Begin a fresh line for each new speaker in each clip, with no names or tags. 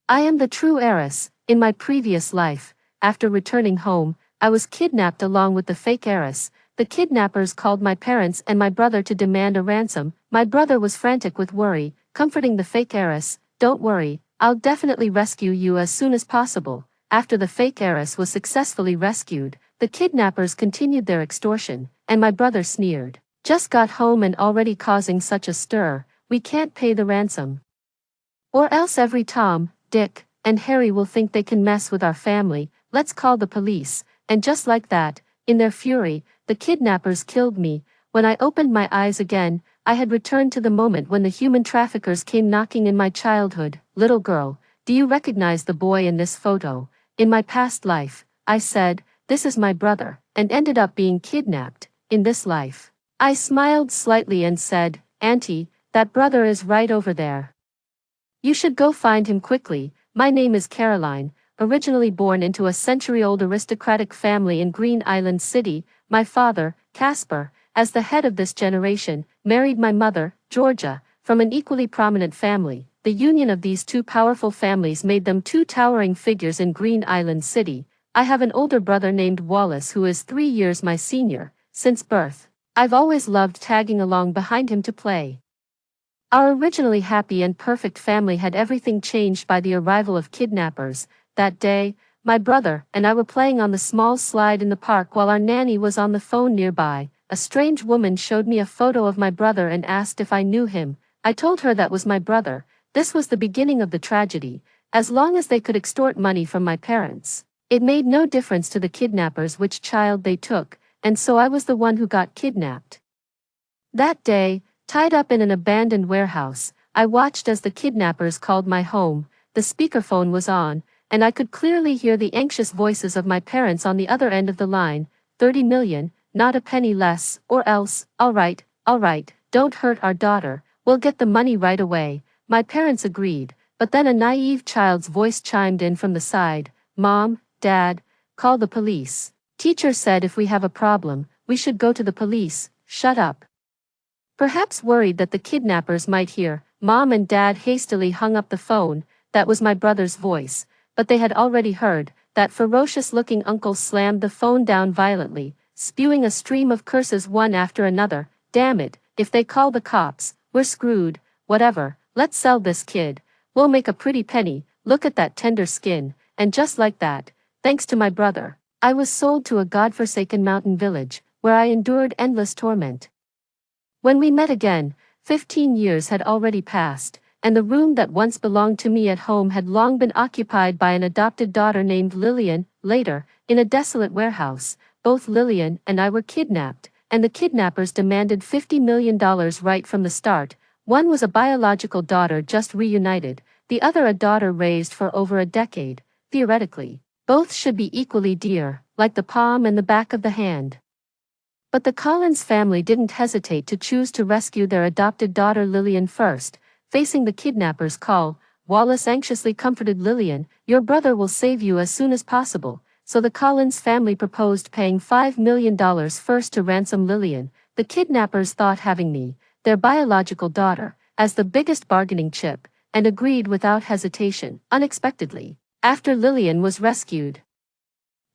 I am the true heiress. In my previous life, after returning home, I was kidnapped along with the fake heiress. The kidnappers called my parents and my brother to demand a ransom. My brother was frantic with worry, comforting the fake heiress. Don't worry, I'll definitely rescue you as soon as possible. After the fake heiress was successfully rescued, the kidnappers continued their extortion, and my brother sneered. Just got home and already causing such a stir, we can't pay the ransom. Or else every Tom, Dick, and Harry will think they can mess with our family, let's call the police. And just like that, in their fury, the kidnappers killed me. When I opened my eyes again, I had returned to the moment when the human traffickers came knocking in my childhood. Little girl, do you recognize the boy in this photo? In my past life, I said, this is my brother, and ended up being kidnapped. In this life, I smiled slightly and said, Auntie, that brother is right over there. You should go find him quickly. My name is Caroline, originally born into a century-old aristocratic family in Green Island City. My father, Casper, as the head of this generation, married my mother, Georgia, from an equally prominent family. The union of these two powerful families made them two towering figures in Green Island City. I have an older brother named Wallace who is 3 years my senior. Since birth, I've always loved tagging along behind him to play. Our originally happy and perfect family had everything changed by the arrival of kidnappers. That day, my brother and I were playing on the small slide in the park while our nanny was on the phone nearby. A strange woman showed me a photo of my brother and asked if I knew him. I told her that was my brother. This was the beginning of the tragedy. As long as they could extort money from my parents, it made no difference to the kidnappers which child they took, and so I was the one who got kidnapped. That day, tied up in an abandoned warehouse, I watched as the kidnappers called my home. The speakerphone was on, and I could clearly hear the anxious voices of my parents on the other end of the line. 30 million, not a penny less, or else. All right, don't hurt our daughter, we'll get the money right away. My parents agreed, but then a naive child's voice chimed in from the side. Mom, Dad, call the police. Teacher said if we have a problem, we should go to the police. Shut up. Perhaps worried that the kidnappers might hear, Mom and Dad hastily hung up the phone. That was my brother's voice, but they had already heard. That ferocious-looking uncle slammed the phone down violently, spewing a stream of curses one after another. Damn it, if they call the cops, we're screwed. Whatever, let's sell this kid. We'll make a pretty penny. Look at that tender skin. And just like that, thanks to my brother, I was sold to a godforsaken mountain village, where I endured endless torment. When we met again, 15 years had already passed, and the room that once belonged to me at home had long been occupied by an adopted daughter named Lillian. Later, in a desolate warehouse, both Lillian and I were kidnapped, and the kidnappers demanded $50 million right from the start. One was a biological daughter just reunited, the other a daughter raised for over a decade. Theoretically, both should be equally dear, like the palm and the back of the hand. But the Collins family didn't hesitate to choose to rescue their adopted daughter Lillian first. Facing the kidnappers' call, Wallace anxiously comforted Lillian, your brother will save you as soon as possible. So the Collins family proposed paying $5 million first to ransom Lillian. The kidnappers thought having me, their biological daughter, as the biggest bargaining chip, and agreed without hesitation. Unexpectedly, after Lillian was rescued,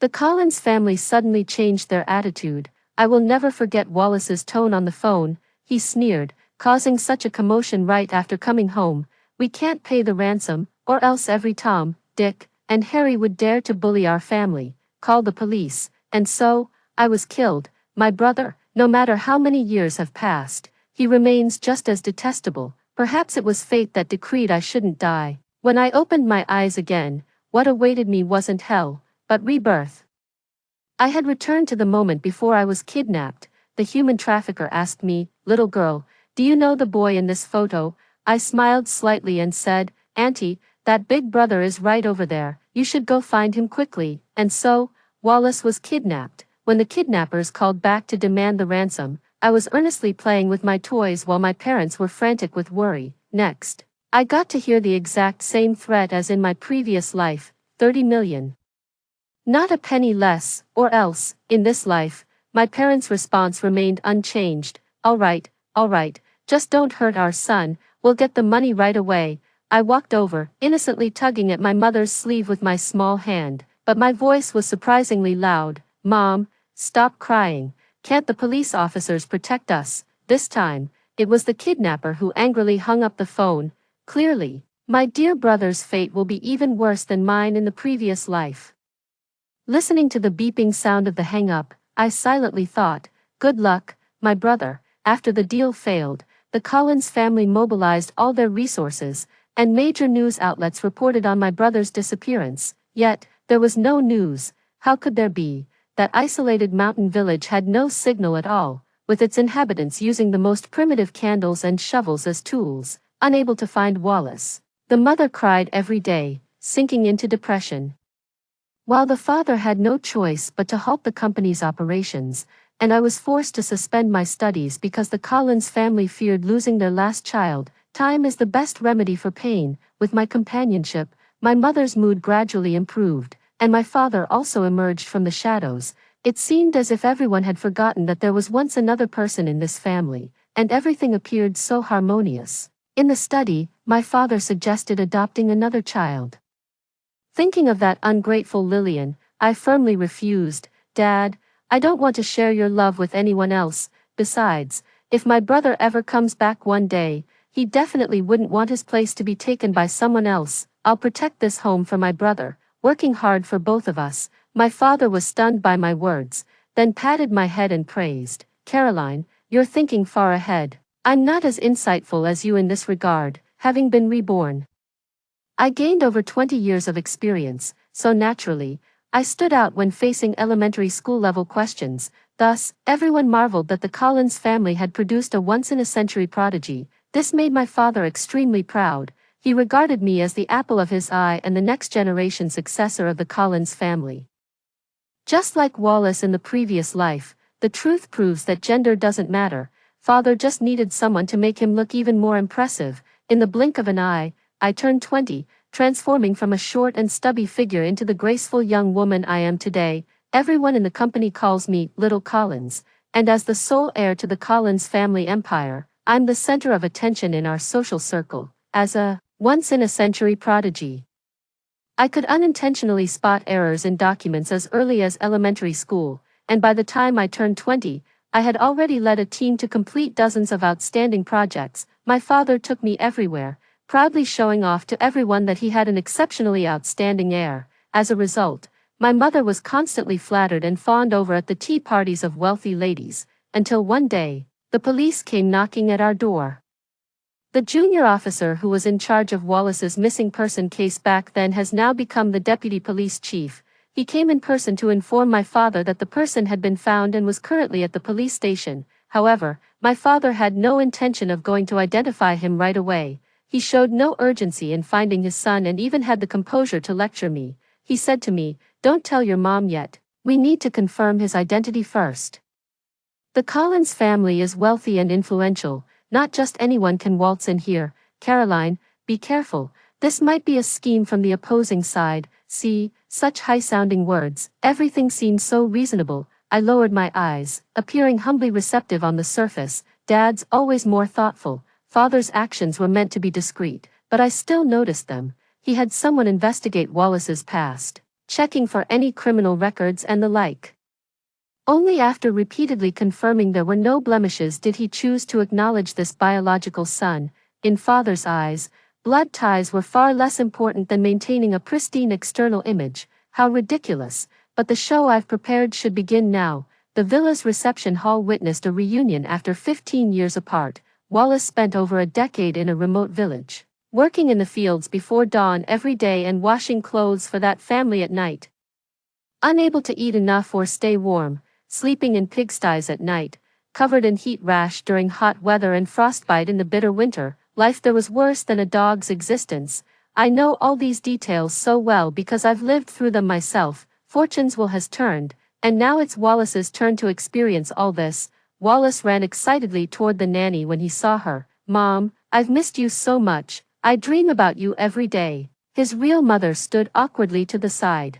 the Collins family suddenly changed their attitude. I will never forget Wallace's tone on the phone. He sneered, causing such a commotion right after coming home. We can't pay the ransom, or else every Tom, Dick, and Harry would dare to bully our family. Call the police. And so, I was killed. My brother, no matter how many years have passed, he remains just as detestable. Perhaps it was fate that decreed I shouldn't die. When I opened my eyes again, what awaited me wasn't hell, but rebirth. I had returned to the moment before I was kidnapped. The human trafficker asked me, little girl, do you know the boy in this photo? I smiled slightly and said, Auntie, that big brother is right over there. You should go find him quickly. And so, Wallace was kidnapped. When the kidnappers called back to demand the ransom, I was earnestly playing with my toys while my parents were frantic with worry. Next, I got to hear the exact same threat as in my previous life, 30 million. Not a penny less, or else. In this life, my parents' response remained unchanged. All right, just don't hurt our son, we'll get the money right away. I walked over, innocently tugging at my mother's sleeve with my small hand, but my voice was surprisingly loud. "Mom, stop crying. Can't the police officers protect us?" This time, it was the kidnapper who angrily hung up the phone. Clearly, my dear brother's fate will be even worse than mine in the previous life. Listening to the beeping sound of the hang-up, I silently thought, good luck, my brother. After the deal failed, the Collins family mobilized all their resources, and major news outlets reported on my brother's disappearance. Yet, there was no news. How could there be? That isolated mountain village had no signal at all, with its inhabitants using the most primitive candles and shovels as tools, unable to find Wallace. The mother cried every day, sinking into depression, while the father had no choice but to halt the company's operations, and I was forced to suspend my studies because the Collins family feared losing their last child. Time is the best remedy for pain. With my companionship, my mother's mood gradually improved, and my father also emerged from the shadows. It seemed as if everyone had forgotten that there was once another person in this family, and everything appeared so harmonious. In the study, my father suggested adopting another child. Thinking of that ungrateful Lillian, I firmly refused. "Dad, I don't want to share your love with anyone else. Besides, if my brother ever comes back one day, he definitely wouldn't want his place to be taken by someone else. I'll protect this home for my brother, working hard for both of us." My father was stunned by my words, then patted my head and praised, "Caroline, you're thinking far ahead. I'm not as insightful as you in this regard, having been reborn. I gained over 20 years of experience, so naturally, I stood out when facing elementary school-level questions. Thus, everyone marveled that the Collins family had produced a once-in-a-century prodigy. This made my father extremely proud. He regarded me as the apple of his eye and the next-generation successor of the Collins family. Just like Wallace in the previous life, the truth proves that gender doesn't matter. Father just needed someone to make him look even more impressive. In the blink of an eye, I turned 20, transforming from a short and stubby figure into the graceful young woman I am today. Everyone in the company calls me Little Collins, and as the sole heir to the Collins family empire, I'm the center of attention in our social circle. As a once-in-a-century prodigy, I could unintentionally spot errors in documents as early as elementary school, and by the time I turned 20, I had already led a team to complete dozens of outstanding projects. My father took me everywhere, proudly showing off to everyone that he had an exceptionally outstanding heir. As a result, my mother was constantly flattered and fawned over at the tea parties of wealthy ladies, until one day, the police came knocking at our door. The junior officer who was in charge of Wallace's missing person case back then has now become the deputy police chief. He came in person to inform my father that the person had been found and was currently at the police station. However, my father had no intention of going to identify him right away. He showed no urgency in finding his son and even had the composure to lecture me. He said to me, "Don't tell your mom yet. We need to confirm his identity first. The Collins family is wealthy and influential. Not just anyone can waltz in here. Caroline, be careful. This might be a scheme from the opposing side." See, such high-sounding words. Everything seemed so reasonable. I lowered my eyes, appearing humbly receptive on the surface. Dad's always more thoughtful. Father's actions were meant to be discreet, but I still noticed them. He had someone investigate Wallace's past, checking for any criminal records and the like. Only after repeatedly confirming there were no blemishes did he choose to acknowledge this biological son. In Father's eyes, blood ties were far less important than maintaining a pristine external image. How ridiculous, but the show I've prepared should begin now. The villa's reception hall witnessed a reunion after 15 years apart. Wallace spent over a decade in a remote village, working in the fields before dawn every day and washing clothes for that family at night. Unable to eat enough or stay warm, sleeping in pigsties at night, covered in heat rash during hot weather and frostbite in the bitter winter, life there was worse than a dog's existence. I know all these details so well because I've lived through them myself. Fortune's wheel has turned, and now it's Wallace's turn to experience all this. Wallace ran excitedly toward the nanny when he saw her. "Mom, I've missed you so much. I dream about you every day." His real mother stood awkwardly to the side.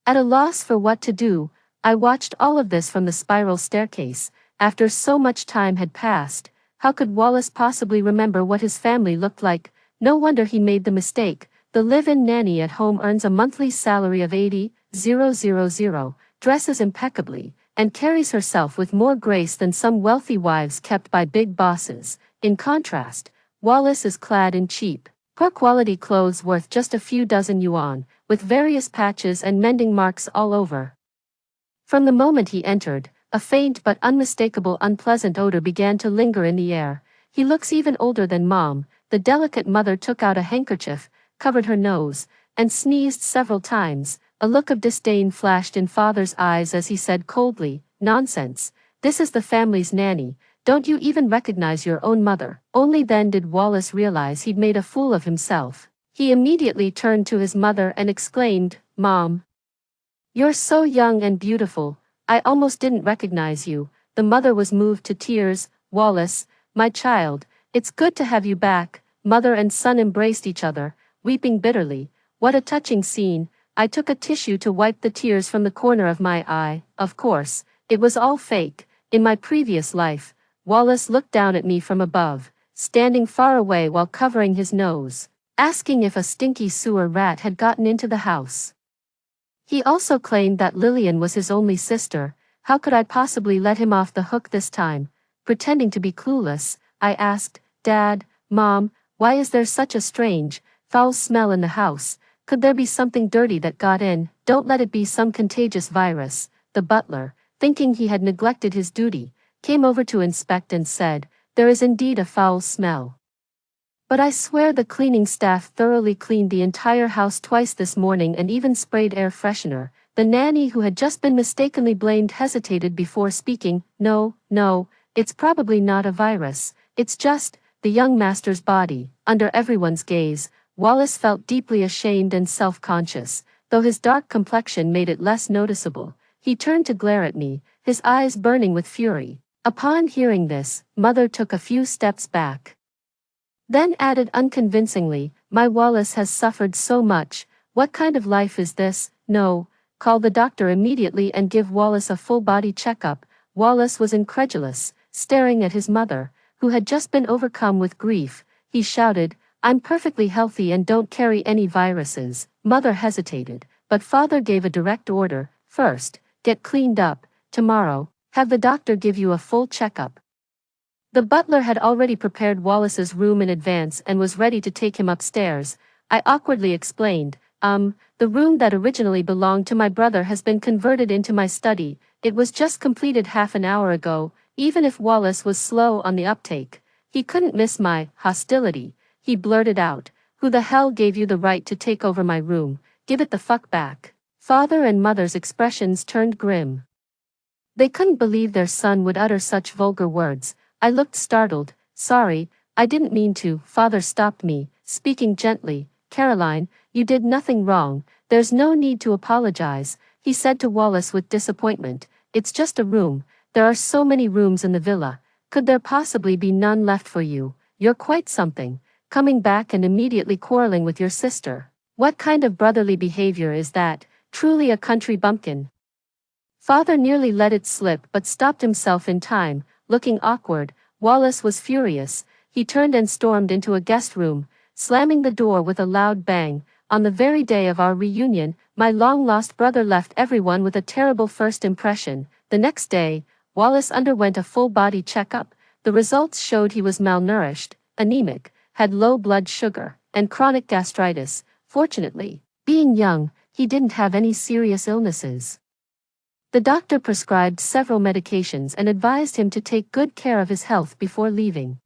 At a loss for what to do, I watched all of this from the spiral staircase. After so much time had passed, how could Wallace possibly remember what his family looked like? No wonder he made the mistake. The live-in nanny at home earns a monthly salary of 80,000, dresses impeccably, and carries herself with more grace than some wealthy wives kept by big bosses. In contrast, Wallace is clad in cheap, poor-quality clothes worth just a few dozen yuan, with various patches and mending marks all over. From the moment he entered, a faint but unmistakable unpleasant odor began to linger in the air. He looks even older than Mom. The delicate mother took out a handkerchief, covered her nose, and sneezed several times. A look of disdain flashed in Father's eyes as he said coldly, "Nonsense. This is the family's nanny. Don't you even recognize your own mother?" Only then did Wallace realize he'd made a fool of himself. He immediately turned to his mother and exclaimed, "Mom, you're so young and beautiful. I almost didn't recognize you." The mother was moved to tears. "Wallace, my child, it's good to have you back." Mother and son embraced each other, weeping bitterly. What a touching scene. I took a tissue to wipe the tears from the corner of my eye. Of course, it was all fake. In my previous life, Wallace looked down at me from above, standing far away while covering his nose, asking if a stinky sewer rat had gotten into the house. He also claimed that Lillian was his only sister. How could I possibly let him off the hook this time? Pretending to be clueless, I asked, "Dad, Mom, why is there such a strange, foul smell in the house? Could there be something dirty that got in?" "Don't let it be some contagious virus." The butler, thinking he had neglected his duty, came over to inspect and said, "There is indeed a foul smell. But I swear the cleaning staff thoroughly cleaned the entire house twice this morning and even sprayed air freshener." The nanny who had just been mistakenly blamed hesitated before speaking. No, it's probably not a virus. It's just the young master's body." Under everyone's gaze, Wallace felt deeply ashamed and self-conscious, though his dark complexion made it less noticeable. He turned to glare at me, his eyes burning with fury. Upon hearing this, Mother took a few steps back, then added unconvincingly, "My Wallace has suffered so much. What kind of life is this? No, call the doctor immediately and give Wallace a full-body checkup." Wallace was incredulous, staring at his mother, who had just been overcome with grief. He shouted, "I'm perfectly healthy and don't carry any viruses." Mother hesitated, but Father gave a direct order. "First, get cleaned up. Tomorrow, have the doctor give you a full checkup." The butler had already prepared Wallace's room in advance and was ready to take him upstairs. I awkwardly explained, the room that originally belonged to my brother has been converted into my study. It was just completed half an hour ago." Even if Wallace was slow on the uptake, he couldn't miss my hostility. He blurted out, "Who the hell gave you the right to take over my room? Give it the fuck back." Father and Mother's expressions turned grim. They couldn't believe their son would utter such vulgar words. I looked startled. "Sorry, I didn't mean to." Father stopped me, speaking gently. "Caroline, you did nothing wrong. There's no need to apologize," he said to Wallace with disappointment. "It's just a room. There are so many rooms in the villa. Could there possibly be none left for you? You're quite something, coming back and immediately quarreling with your sister. What kind of brotherly behavior is that? Truly a country bumpkin." Father nearly let it slip but stopped himself in time, looking awkward. Wallace was furious. He turned and stormed into a guest room, slamming the door with a loud bang. On the very day of our reunion, my long-lost brother left everyone with a terrible first impression. The next day, Wallace underwent a full-body checkup. The results showed he was malnourished, anemic, had low blood sugar, and chronic gastritis. Fortunately, being young, he didn't have any serious illnesses. The doctor prescribed several medications and advised him to take good care of his health before leaving.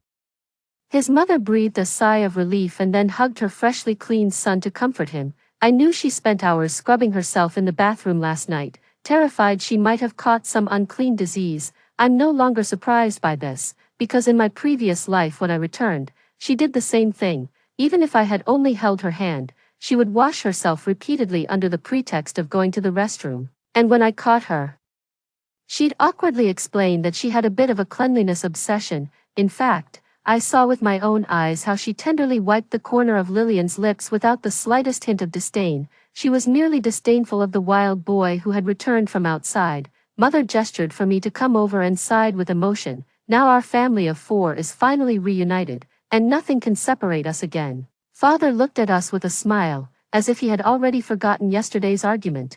His mother breathed a sigh of relief and then hugged her freshly cleaned son to comfort him. I knew she spent hours scrubbing herself in the bathroom last night, terrified she might have caught some unclean disease. I'm no longer surprised by this, because in my previous life when I returned, she did the same thing. Even if I had only held her hand, she would wash herself repeatedly under the pretext of going to the restroom. And when I caught her, she'd awkwardly explain that she had a bit of a cleanliness obsession. In fact, I saw with my own eyes how she tenderly wiped the corner of Lillian's lips without the slightest hint of disdain. She was merely disdainful of the wild boy who had returned from outside. Mother gestured for me to come over and sighed with emotion. Now our family of 4 is finally reunited, and nothing can separate us again. Father looked at us with a smile, as if he had already forgotten yesterday's argument.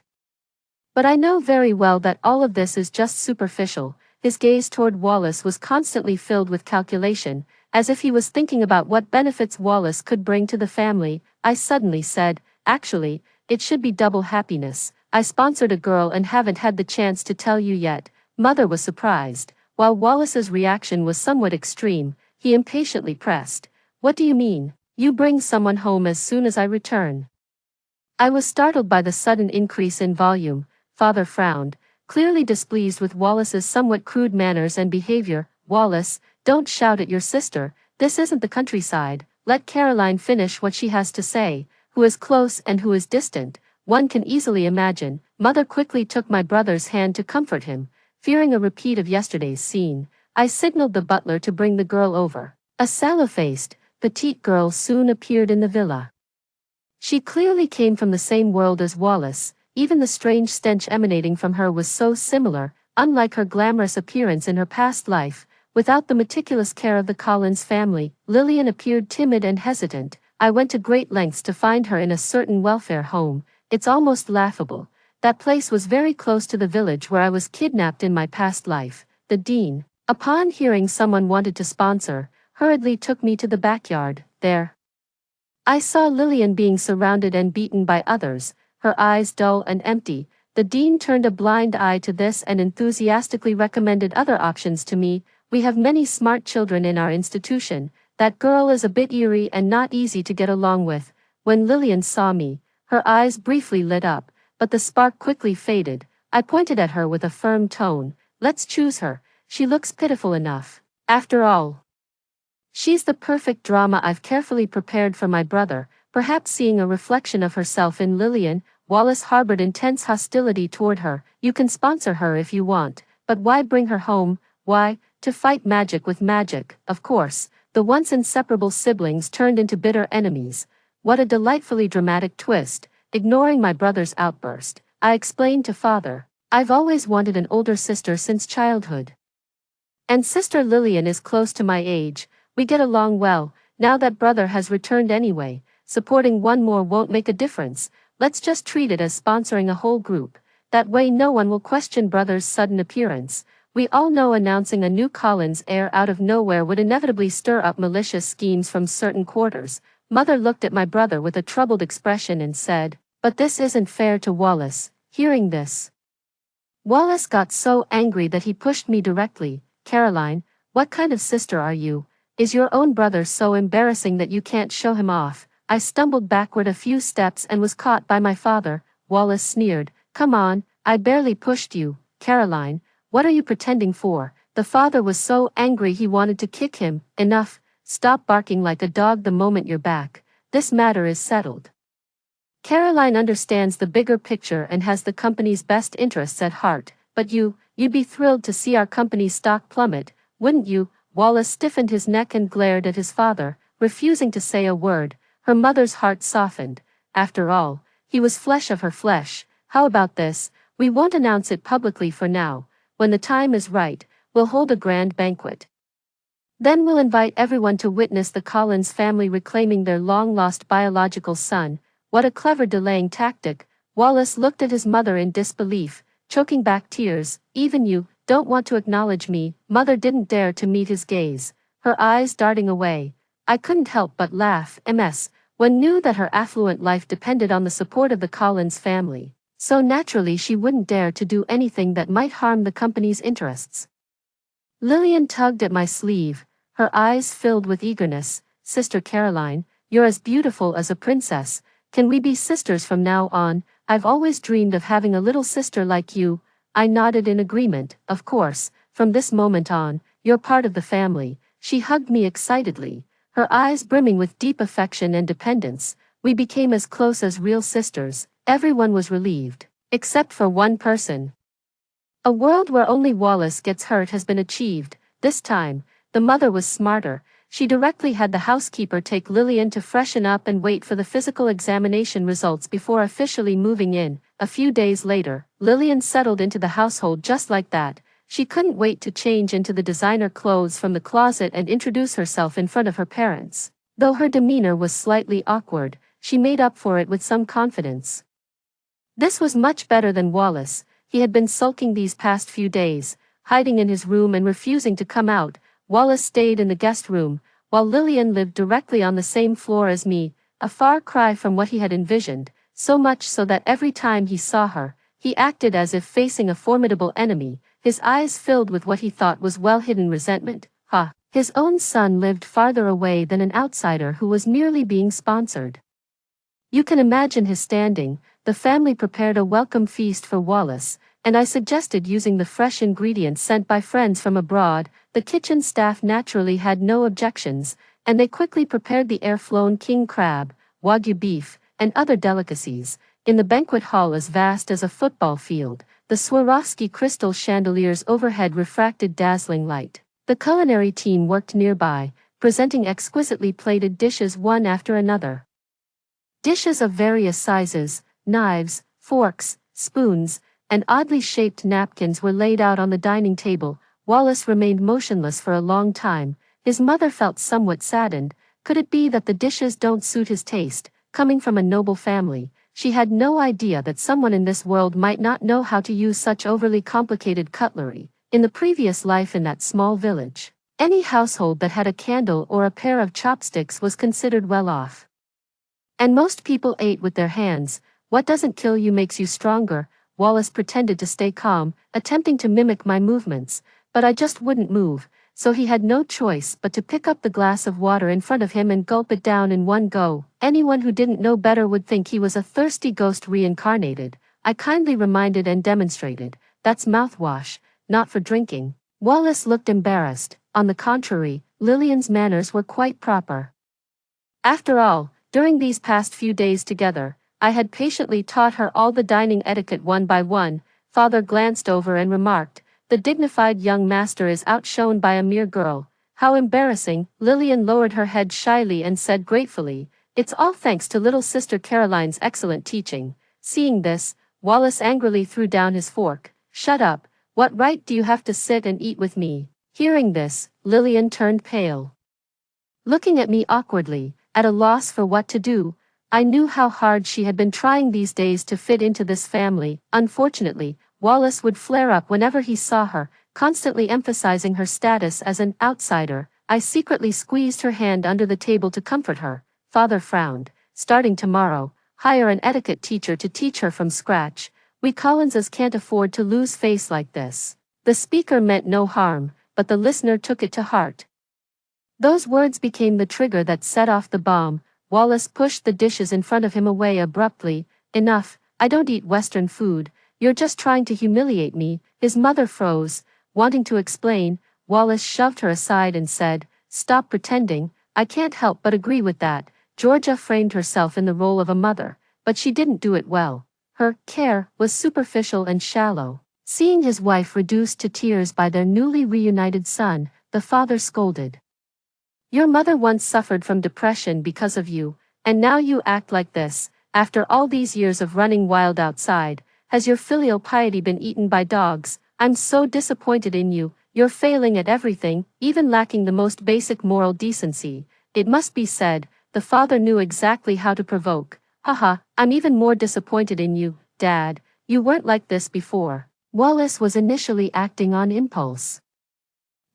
But I know very well that all of this is just superficial. His gaze toward Wallace was constantly filled with calculation, as if he was thinking about what benefits Wallace could bring to the family. I suddenly said, "Actually, it should be double happiness. I sponsored a girl and haven't had the chance to tell you yet." Mother was surprised. While Wallace's reaction was somewhat extreme, he impatiently pressed, "What do you mean? You bring someone home as soon as I return?" I was startled by the sudden increase in volume. Father frowned, clearly displeased with Wallace's somewhat crude manners and behavior. "Wallace, don't shout at your sister. This isn't the countryside. Let Caroline finish what she has to say. Who is close and who is distant, one can easily imagine." Mother quickly took my brother's hand to comfort him. Fearing a repeat of yesterday's scene, I signaled the butler to bring the girl over. A sallow-faced, petite girl soon appeared in the villa. She clearly came from the same world as Wallace. Even the strange stench emanating from her was so similar. Unlike her glamorous appearance in her past life, without the meticulous care of the Collins family, Lillian appeared timid and hesitant. I went to great lengths to find her in a certain welfare home. It's almost laughable. That place was very close to the village where I was kidnapped in my past life. The dean, upon hearing someone wanted to sponsor, hurriedly took me to the backyard. There I saw Lillian being surrounded and beaten by others, her eyes dull and empty. The dean turned a blind eye to this and enthusiastically recommended other options to me. "We have many smart children in our institution. That girl is a bit eerie and not easy to get along with." When Lillian saw me, her eyes briefly lit up, but the spark quickly faded. I pointed at her with a firm tone. "Let's choose her. She looks pitiful enough. After all, she's the perfect drama I've carefully prepared for my brother." Perhaps seeing a reflection of herself in Lillian, Wallace harbored intense hostility toward her. "You can sponsor her if you want, but why bring her home? Why, to fight magic with magic?" Of course, the once inseparable siblings turned into bitter enemies. What a delightfully dramatic twist. Ignoring my brother's outburst, I explained to Father, "I've always wanted an older sister since childhood. And Sister Lillian is close to my age. We get along well. Now that brother has returned anyway, supporting one more won't make a difference. Let's just treat it as sponsoring a whole group. That way no one will question brother's sudden appearance." We all know announcing a new Collins heir out of nowhere would inevitably stir up malicious schemes from certain quarters. Mother looked at my brother with a troubled expression and said, "But this isn't fair to Wallace." Hearing this, Wallace got so angry that he pushed me directly. "Caroline, what kind of sister are you? Is your own brother so embarrassing that you can't show him off?" I stumbled backward a few steps and was caught by my father. Wallace sneered, "Come on, I barely pushed you. Caroline, what are you pretending for?" The father was so angry he wanted to kick him. "Enough. Stop barking like a dog the moment you're back. This matter is settled. Caroline understands the bigger picture and has the company's best interests at heart. But you'd be thrilled to see our company's stock plummet, wouldn't you?" Wallace stiffened his neck and glared at his father, refusing to say a word. Her mother's heart softened. After all, he was flesh of her flesh. "How about this? We won't announce it publicly for now. When the time is right, we'll hold a grand banquet. Then we'll invite everyone to witness the Collins family reclaiming their long-lost biological son." What a clever delaying tactic. Wallace looked at his mother in disbelief, choking back tears. "Even you don't want to acknowledge me?" Mother didn't dare to meet his gaze, her eyes darting away. I couldn't help but laugh. One knew that her affluent life depended on the support of the Collins family, so naturally she wouldn't dare to do anything that might harm the company's interests. Lillian tugged at my sleeve, her eyes filled with eagerness. "Sister Caroline, you're as beautiful as a princess. Can we be sisters from now on? I've always dreamed of having a little sister like you." I nodded in agreement. "Of course, from this moment on, you're part of the family." She hugged me excitedly, her eyes brimming with deep affection and dependence. We became as close as real sisters. Everyone was relieved, except for one person. A world where only Wallace gets hurt has been achieved. This time, the mother was smarter. She directly had the housekeeper take Lillian to freshen up and wait for the physical examination results before officially moving in. A few days later, Lillian settled into the household just like that. She couldn't wait to change into the designer clothes from the closet and introduce herself in front of her parents. Though her demeanor was slightly awkward, she made up for it with some confidence. This was much better than Wallace. He had been sulking these past few days, hiding in his room and refusing to come out. Wallace stayed in the guest room, while Lillian lived directly on the same floor as me, a far cry from what he had envisioned, so much so that every time he saw her, he acted as if facing a formidable enemy, his eyes filled with what he thought was well-hidden resentment. His own son lived farther away than an outsider who was merely being sponsored. You can imagine his standing. The family prepared a welcome feast for Wallace, and I suggested using the fresh ingredients sent by friends from abroad. The kitchen staff naturally had no objections, and they quickly prepared the air-flown king crab, wagyu beef, and other delicacies. In the banquet hall as vast as a football field, the Swarovski crystal chandeliers overhead refracted dazzling light. The culinary team worked nearby, presenting exquisitely plated dishes one after another. Dishes of various sizes, knives, forks, spoons, and oddly shaped napkins were laid out on the dining table. Wallace remained motionless for a long time. His mother felt somewhat saddened. Could it be that the dishes don't suit his taste? Coming from a noble family, she had no idea that someone in this world might not know how to use such overly complicated cutlery. In the previous life in that small village, any household that had a candle or a pair of chopsticks was considered well off. And most people ate with their hands. What doesn't kill you makes you stronger. Wallace pretended to stay calm, attempting to mimic my movements, but I just wouldn't move, so he had no choice but to pick up the glass of water in front of him and gulp it down in one go. Anyone who didn't know better would think he was a thirsty ghost reincarnated. I kindly reminded and demonstrated, that's mouthwash, not for drinking. Wallace looked embarrassed. On the contrary, Lillian's manners were quite proper. After all, during these past few days together, I had patiently taught her all the dining etiquette one by one. Father glanced over and remarked, the dignified young master is outshone by a mere girl. How embarrassing. Lillian lowered her head shyly and said gratefully, it's all thanks to little sister Caroline's excellent teaching. Seeing this, Wallace angrily threw down his fork. Shut up. What right do you have to sit and eat with me? Hearing this, Lillian turned pale. Looking at me awkwardly, at a loss for what to do, I knew how hard she had been trying these days to fit into this family. Unfortunately, Wallace would flare up whenever he saw her, constantly emphasizing her status as an outsider. I secretly squeezed her hand under the table to comfort her. Father frowned. Starting tomorrow, hire an etiquette teacher to teach her from scratch. We Collinses can't afford to lose face like this. The speaker meant no harm, but the listener took it to heart. Those words became the trigger that set off the bomb. Wallace pushed the dishes in front of him away abruptly. Enough, I don't eat Western food. You're just trying to humiliate me. His mother froze. Wanting to explain, Wallace shoved her aside and said, stop pretending. I can't help but agree with that. Georgia framed herself in the role of a mother, but she didn't do it well. Her care was superficial and shallow. Seeing his wife reduced to tears by their newly reunited son, the father scolded. Your mother once suffered from depression because of you, and now you act like this. After all these years of running wild outside, has your filial piety been eaten by dogs? I'm so disappointed in you. You're failing at everything, even lacking the most basic moral decency. It must be said, the father knew exactly how to provoke. Haha, I'm even more disappointed in you, Dad. You weren't like this before. Wallace was initially acting on impulse.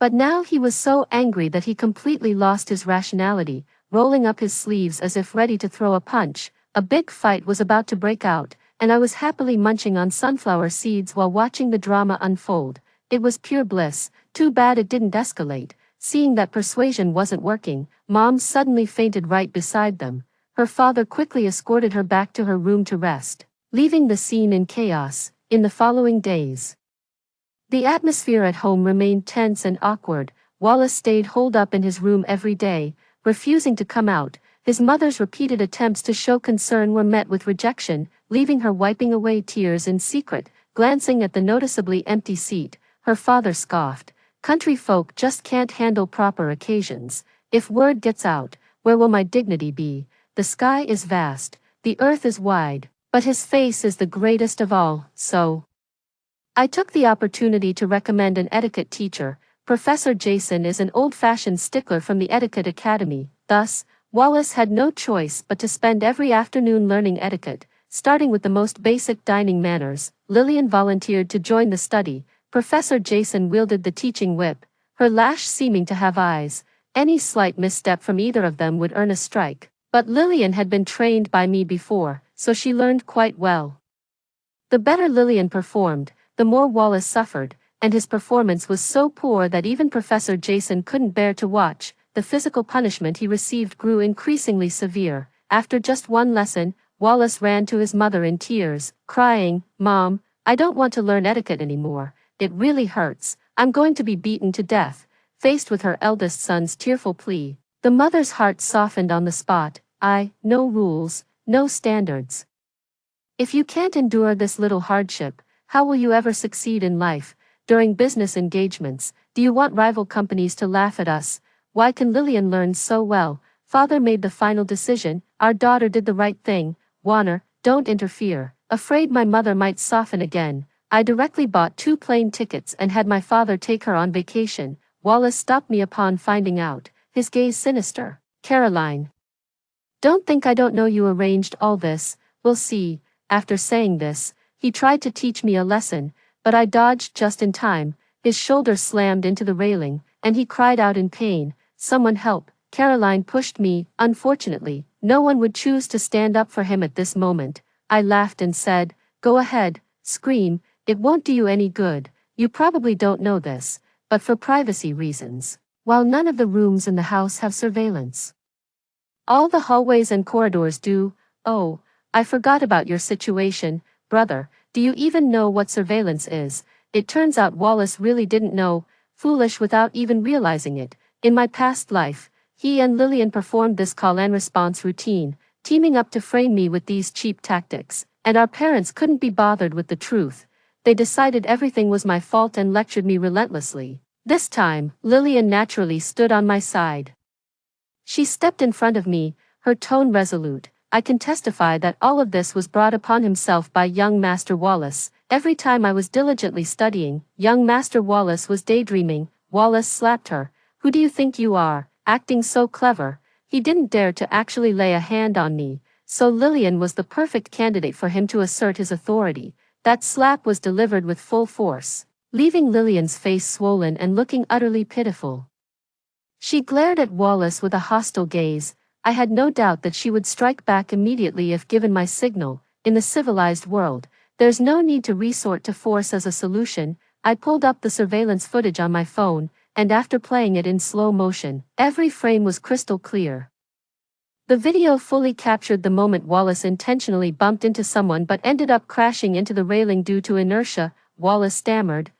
But now he was so angry that he completely lost his rationality, rolling up his sleeves as if ready to throw a punch. A big fight was about to break out, and I was happily munching on sunflower seeds while watching the drama unfold. It was pure bliss. Too bad it didn't escalate. Seeing that persuasion wasn't working, Mom suddenly fainted right beside them. Her father quickly escorted her back to her room to rest, leaving the scene in chaos. In the following days, the atmosphere at home remained tense and awkward. Wallace stayed holed up in his room every day, refusing to come out. His mother's repeated attempts to show concern were met with rejection, leaving her wiping away tears in secret. Glancing at the noticeably empty seat, her father scoffed. Country folk just can't handle proper occasions. If word gets out, where will my dignity be? The sky is vast, the earth is wide, but his face is the greatest of all, so I took the opportunity to recommend an etiquette teacher. Professor Jason is an old-fashioned stickler from the Etiquette Academy. Thus, Wallace had no choice but to spend every afternoon learning etiquette, starting with the most basic dining manners. Lillian volunteered to join the study. Professor Jason wielded the teaching whip, her lash seeming to have eyes. Any slight misstep from either of them would earn a strike. But Lillian had been trained by me before, so she learned quite well. The better Lillian performed, the more Wallace suffered, and his performance was so poor that even Professor Jason couldn't bear to watch. The physical punishment he received grew increasingly severe. After just one lesson, Wallace ran to his mother in tears, crying, "Mom, I don't want to learn etiquette anymore. It really hurts. I'm going to be beaten to death." Faced with her eldest son's tearful plea, the mother's heart softened on the spot. No rules, no standards. If you can't endure this little hardship, how will you ever succeed in life? During business engagements, do you want rival companies to laugh at us? Why can Lillian learn so well? Father made the final decision. Our daughter did the right thing. Warner, don't interfere. Afraid my mother might soften again, I directly bought 2 plane tickets and had my father take her on vacation. Wallace stopped me upon finding out, his gaze sinister. "Caroline, don't think I don't know you arranged all this. We'll see." After saying this, he tried to teach me a lesson, but I dodged just in time. His shoulder slammed into the railing, and he cried out in pain, "Someone help." Caroline pushed me. Unfortunately, no one would choose to stand up for him at this moment. I laughed and said, "Go ahead, scream, it won't do you any good. You probably don't know this, but for privacy reasons, while none of the rooms in the house have surveillance, all the hallways and corridors do." "Oh, I forgot about your situation, brother. Do you even know what surveillance is?" It turns out Wallace really didn't know, foolish without even realizing it. In my past life, he and Lillian performed this call and response routine, teaming up to frame me with these cheap tactics, and our parents couldn't be bothered with the truth. They decided everything was my fault and lectured me relentlessly. This time, Lillian naturally stood on my side. She stepped in front of me, her tone resolute. "I can testify that all of this was brought upon himself by young Master Wallace. Every time I was diligently studying, young Master Wallace was daydreaming." Wallace slapped her. "Who do you think you are, acting so clever?" He didn't dare to actually lay a hand on me, so Lillian was the perfect candidate for him to assert his authority. That slap was delivered with full force, leaving Lillian's face swollen and looking utterly pitiful. She glared at Wallace with a hostile gaze. I had no doubt that she would strike back immediately if given my signal. In the civilized world, there's no need to resort to force as a solution. I pulled up the surveillance footage on my phone, and after playing it in slow motion, every frame was crystal clear. The video fully captured the moment Wallace intentionally bumped into someone but ended up crashing into the railing due to inertia. Wallace stammered,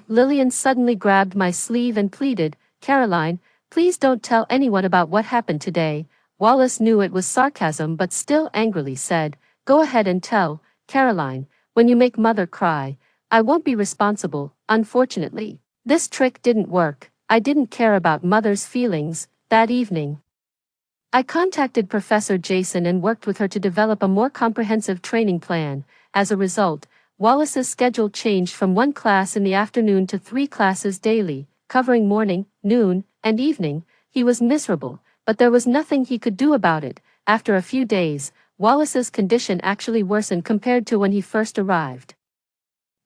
Lillian suddenly grabbed my sleeve and pleaded, "Caroline, please don't tell anyone about what happened today." Wallace knew it was sarcasm but still angrily said, "Go ahead and tell, Caroline. When you make mother cry, I won't be responsible." Unfortunately, this trick didn't work. I didn't care about mother's feelings. That evening, I contacted Professor Jason and worked with her to develop a more comprehensive training plan. As a result, Wallace's schedule changed from 1 class in the afternoon to 3 classes daily, covering morning, noon, and evening. He was miserable, but there was nothing he could do about it. After a few days, Wallace's condition actually worsened compared to when he first arrived.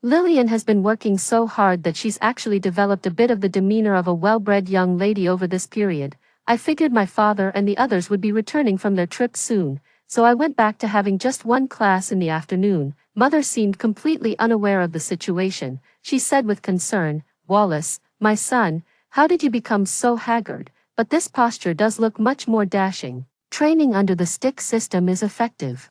Lillian has been working so hard that she's actually developed a bit of the demeanor of a well-bred young lady over this period. I figured my father and the others would be returning from their trip soon, so I went back to having just 1 class in the afternoon. Mother seemed completely unaware of the situation. She said with concern, "Wallace, my son, how did you become so haggard? But this posture does look much more dashing. Training under the stick system is effective."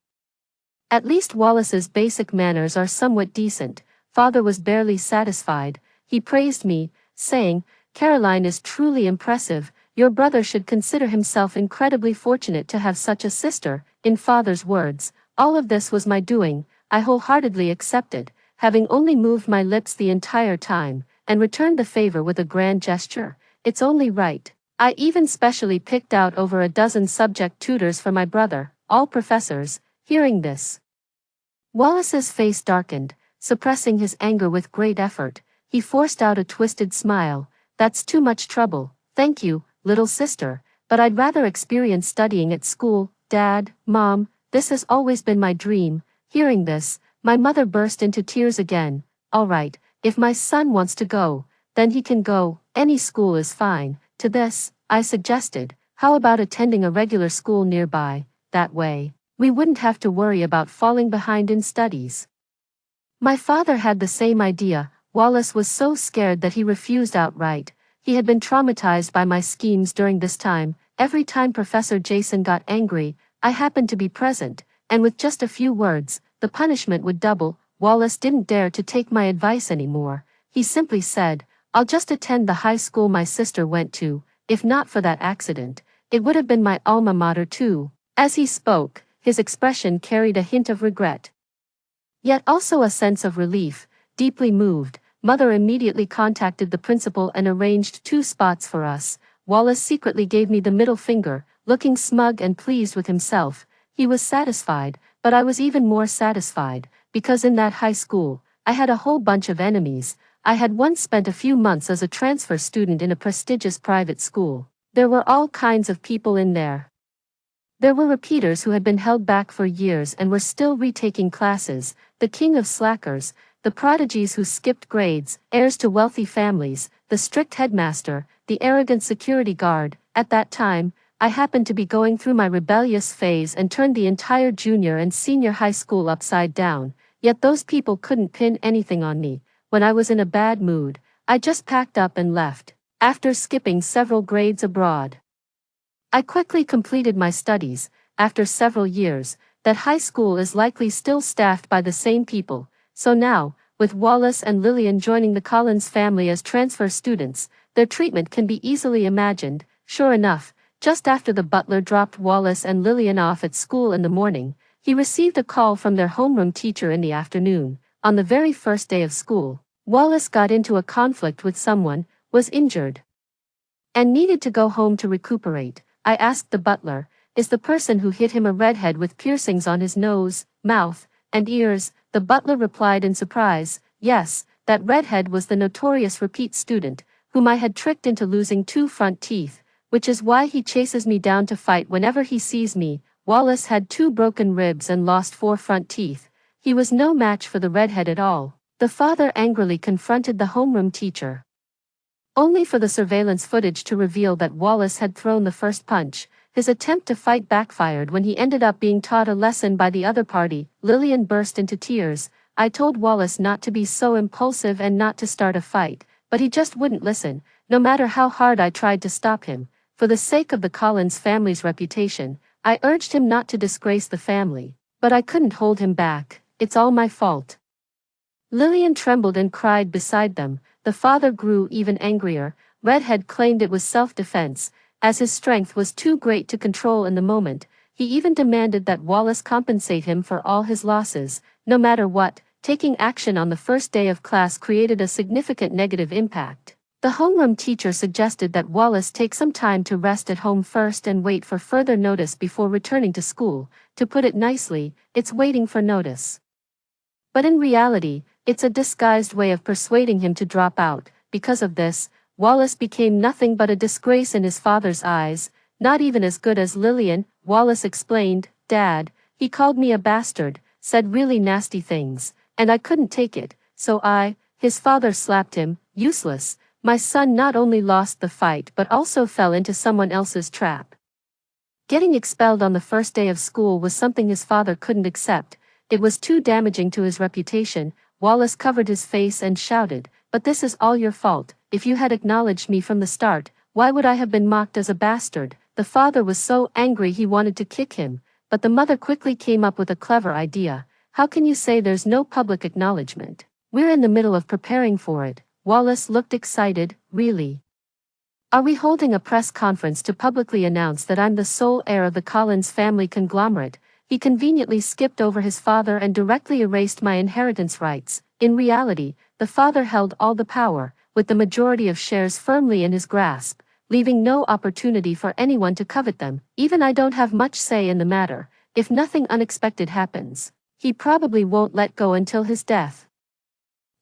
At least Wallace's basic manners are somewhat decent. Father was barely satisfied. He praised me, saying, "Caroline is truly impressive. Your brother should consider himself incredibly fortunate to have such a sister." In Father's words, all of this was my doing. I wholeheartedly accepted, having only moved my lips the entire time, and returned the favor with a grand gesture. "It's only right." I even specially picked out over a dozen subject tutors for my brother, all professors. Hearing this, Wallace's face darkened, suppressing his anger with great effort. He forced out a twisted smile. "That's too much trouble. Thank you, little sister, but I'd rather experience studying at school. Dad, Mom, this has always been my dream. Hearing this, my mother burst into tears again. All right, if my son wants to go, then he can go, any school is fine. To this, I suggested, how about attending a regular school nearby? That way, we wouldn't have to worry about falling behind in studies. My father had the same idea. Wallace was so scared that he refused outright. He had been traumatized by my schemes during this time. Every time Professor Jason got angry, I happened to be present, and with just a few words, the punishment would double. Wallace didn't dare to take my advice anymore. He simply said, I'll just attend the high school my sister went to. If not for that accident, it would have been my alma mater too. As he spoke, his expression carried a hint of regret, yet also a sense of relief. Deeply moved, Mother immediately contacted the principal and arranged 2 spots for us. Wallace secretly gave me the middle finger, looking smug and pleased with himself. He was satisfied, but I was even more satisfied, because in that high school, I had a whole bunch of enemies. I had once spent a few months as a transfer student in a prestigious private school. There were all kinds of people in there. There were repeaters who had been held back for years and were still retaking classes, the king of slackers, the prodigies who skipped grades, heirs to wealthy families, the strict headmaster, the arrogant security guard. At that time, I happened to be going through my rebellious phase and turned the entire junior and senior high school upside down, yet those people couldn't pin anything on me. When I was in a bad mood, I just packed up and left, after skipping several grades abroad. I quickly completed my studies. After several years, that high school is likely still staffed by the same people, so now, with Wallace and Lillian joining the Collins family as transfer students, their treatment can be easily imagined. Sure enough, just after the butler dropped Wallace and Lillian off at school in the morning, he received a call from their homeroom teacher in the afternoon. On the very first day of school, Wallace got into a conflict with someone, was injured, and needed to go home to recuperate. I asked the butler, is the person who hit him a redhead with piercings on his nose, mouth, and ears? The butler replied in surprise, yes, that redhead was the notorious repeat student, whom I had tricked into losing 2 front teeth, which is why he chases me down to fight whenever he sees me. Wallace had 2 broken ribs and lost 4 front teeth. He was no match for the redhead at all. The father angrily confronted the homeroom teacher, only for the surveillance footage to reveal that Wallace had thrown the first punch. His attempt to fight backfired when he ended up being taught a lesson by the other party. Lillian burst into tears. I told Wallace not to be so impulsive and not to start a fight, but he just wouldn't listen, no matter how hard I tried to stop him. For the sake of the Collins family's reputation, I urged him not to disgrace the family, but I couldn't hold him back. It's all my fault. Lillian trembled and cried beside them. The father grew even angrier. Redhead claimed it was self-defense, as his strength was too great to control in the moment. He even demanded that Wallace compensate him for all his losses, no matter what. Taking action on the first day of class created a significant negative impact. The homeroom teacher suggested that Wallace take some time to rest at home first and wait for further notice before returning to school. To put it nicely, it's waiting for notice. But in reality, it's a disguised way of persuading him to drop out. Because of this, Wallace became nothing but a disgrace in his father's eyes, not even as good as Lillian. Wallace explained, Dad, he called me a bastard, said really nasty things, and I couldn't take it, so his father slapped him. Useless. My son not only lost the fight but also fell into someone else's trap. Getting expelled on the first day of school was something his father couldn't accept. It was too damaging to his reputation. Wallace covered his face and shouted, but this is all your fault. If you had acknowledged me from the start, why would I have been mocked as a bastard? The father was so angry he wanted to kick him, but the mother quickly came up with a clever idea. How can you say there's no public acknowledgement? We're in the middle of preparing for it. Wallace looked excited. Really? Are we holding a press conference to publicly announce that I'm the sole heir of the Collins family conglomerate? He conveniently skipped over his father and directly erased my inheritance rights. In reality, the father held all the power, with the majority of shares firmly in his grasp, leaving no opportunity for anyone to covet them. Even I don't have much say in the matter. If nothing unexpected happens, he probably won't let go until his death.